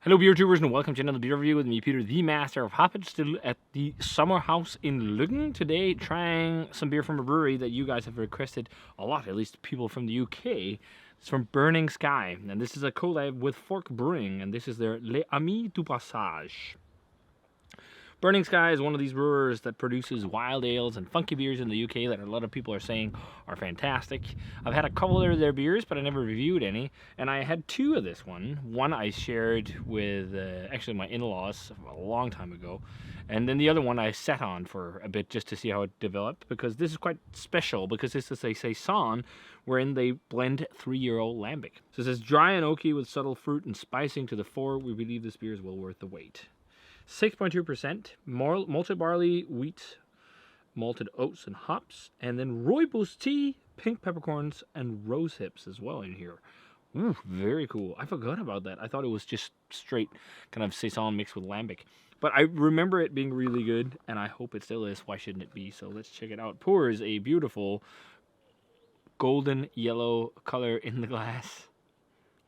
Hello beer tubers and welcome to another beer review with me, Peter, the master of Hoppets, still at the Summer House in Luggen today, trying some beer from a brewery that you guys have requested a lot, at least people from the UK. It's from Burning Sky, and this is a collab with Fork Brewing, and this is their Les Amis du Brassage. Burning Sky is one of these brewers that produces wild ales and funky beers in the UK that a lot of people are saying are fantastic. I've had a couple of their beers, but I never reviewed any, and I had two of this one. One I shared with actually my in-laws a long time ago, and then the other one I sat on for a bit just to see how it developed, because this is quite special, because this is a Saison wherein they blend 3-year-old Lambic. So it says, dry and oaky with subtle fruit and spicing to the fore, we believe this beer is well worth the wait. 6.2%, malted barley, wheat, malted oats and hops, and then rooibos tea, pink peppercorns, and rose hips as well in here. Ooh, very cool. I forgot about that. I thought it was just straight kind of Saison mixed with Lambic. But I remember it being really good, and I hope it still is. Why shouldn't it be? So let's check it out. Pours a beautiful golden yellow color in the glass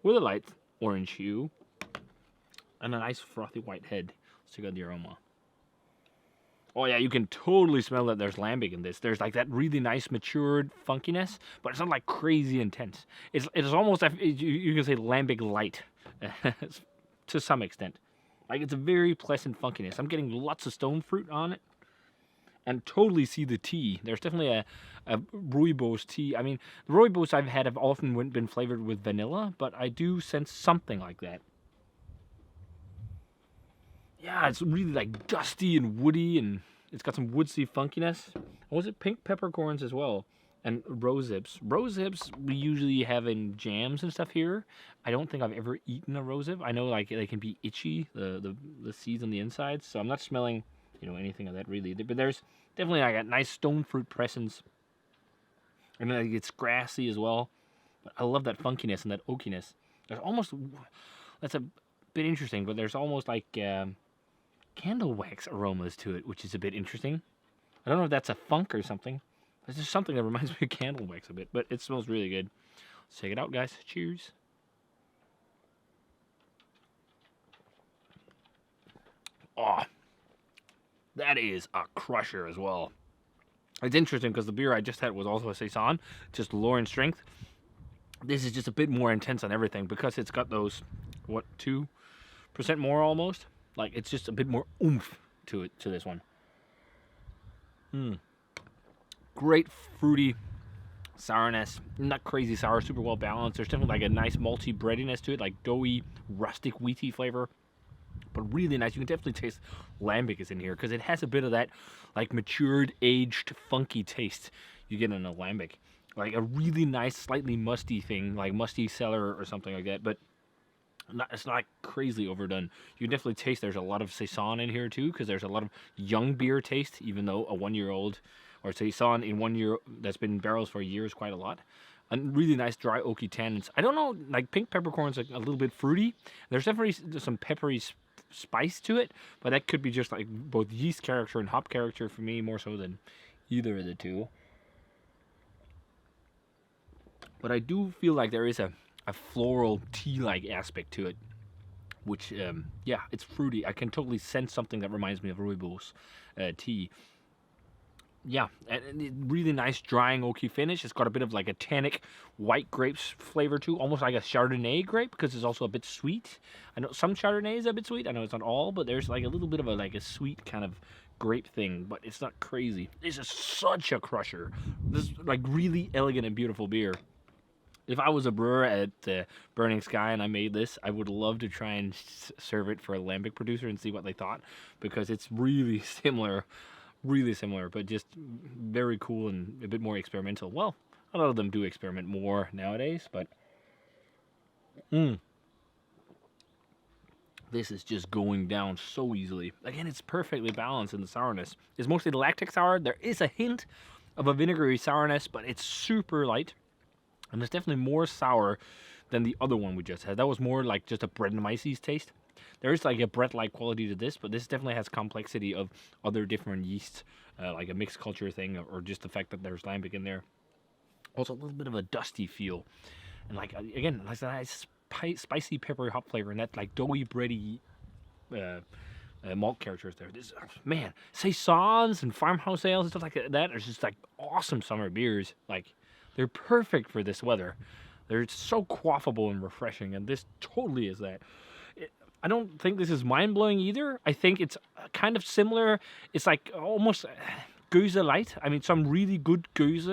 with a light orange hue and a nice frothy white head. Let's check out the aroma. Oh yeah, you can totally smell that there's Lambic in this. There's like that really nice matured funkiness, but it's not like crazy intense. It's almost, you can say Lambic light to some extent. Like it's a very pleasant funkiness. I'm getting lots of stone fruit on it, and totally see the tea. There's definitely a rooibos tea. I mean, the rooibos I've had have often been flavored with vanilla, but I do sense something like that. Yeah, it's really like dusty and woody, and it's got some woodsy funkiness. Was it pink peppercorns as well? And rose hips. Rose hips we usually have in jams and stuff here. I don't think I've ever eaten a rose hip. I know like they can be itchy, the seeds on the inside, so I'm not smelling, anything of that really. But there's definitely like a nice stone fruit presence. And then it's grassy as well. But I love that funkiness and that oakiness. There's almost, that's a bit interesting, but there's almost like candle wax aromas to it, which is a bit interesting. I don't know if that's a funk or something. There's just something that reminds me of candle wax a bit, but it smells really good. Let's check it out, guys. Cheers. Oh, that is a crusher as well. It's interesting because the beer I just had was also a Saison, just lower in strength. This is just a bit more intense on everything because it's got those, 2% more almost? Like, it's just a bit more oomph to it, to this one. Great fruity sourness. Not crazy sour, super well balanced. There's definitely like a nice malty breadiness to it, like doughy, rustic, wheaty flavor. But really nice. You can definitely taste Lambic is in here because it has a bit of that like matured, aged, funky taste you get in a Lambic. Like a really nice, slightly musty thing, like musty cellar or something like that. But it's not crazy overdone. You can definitely taste there's a lot of Saison in here too, because there's a lot of young beer taste, even though a 1-year-old or Saison in 1 year that's been in barrels for a year is quite a lot. And really nice dry oaky tannins. I don't know, like pink peppercorns are a little bit fruity. There's definitely some peppery spice to it, but that could be just like both yeast character and hop character for me, more so than either of the two. But I do feel like there is a floral tea-like aspect to it, which, yeah, it's fruity. I can totally sense something that reminds me of rooibos tea. Yeah, and really nice drying oaky finish. It's got a bit of like a tannic white grapes flavor too, almost like a Chardonnay grape, because it's also a bit sweet. I know some Chardonnay is a bit sweet. I know it's not all, but there's like a little bit of a sweet kind of grape thing, but it's not crazy. This is such a crusher. This is like really elegant and beautiful beer. If I was a brewer at Burning Sky and I made this, I would love to try and serve it for a Lambic producer and see what they thought, because it's really similar, but just very cool and a bit more experimental. Well, a lot of them do experiment more nowadays, but this is just going down so easily. Again, it's perfectly balanced in the sourness. It's mostly lactic sour. There is a hint of a vinegary sourness, but it's super light. And it's definitely more sour than the other one we just had. That was more like just a Brettanomyces taste. There is like a Brett-like quality to this, but this definitely has complexity of other different yeasts, like a mixed culture thing, or just the fact that there's Lambic in there. Also a little bit of a dusty feel. And like, again, like a nice spicy peppery hop flavor and that like doughy, bready malt characters there. This man, saisons and farmhouse ales and stuff like that are just like awesome summer beers. Like they're perfect for this weather. They're so quaffable and refreshing, and this totally is that. I don't think this is mind-blowing either. I think it's kind of similar. It's like almost Goose light. I mean, some really good Goose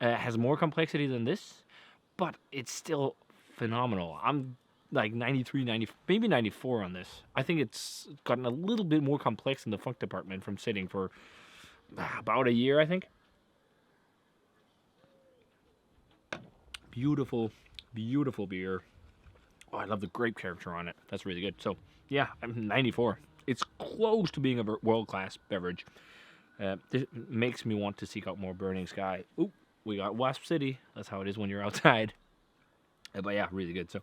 has more complexity than this, but it's still phenomenal. I'm like 93, 90, maybe 94 on this. I think it's gotten a little bit more complex in the funk department from sitting for about a year, I think. Beautiful, beautiful beer. Oh, I love the grape character on it. That's really good. So, yeah, I'm 94. It's close to being a world-class beverage. This makes me want to seek out more Burning Sky. Ooh, we got Wasp City. That's how it is when you're outside. But yeah, really good. So,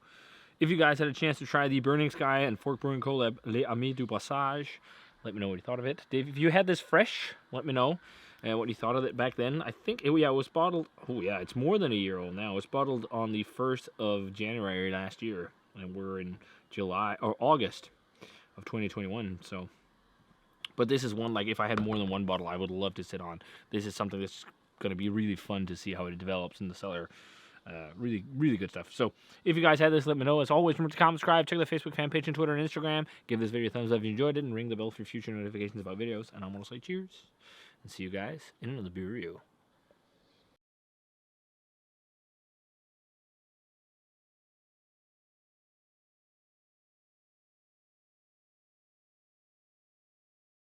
if you guys had a chance to try the Burning Sky and Fork Brewing collab Les Amis du Brassage, let me know what you thought of it. Dave, if you had this fresh, let me know what you thought of it back then. I think, it was bottled. Oh, yeah, it's more than a year old now. It's bottled on the 1st of January last year. And we're in July or August of 2021. So, but this is one, like, if I had more than one bottle, I would love to sit on. This is something that's going to be really fun to see how it develops in the cellar. Really, really good stuff. So, if you guys had this, let me know. As always, remember to comment, subscribe, check the Facebook fan page and Twitter and Instagram. Give this video a thumbs up if you enjoyed it, and ring the bell for future notifications about videos. And I'm going to say cheers, and see you guys in another beer review.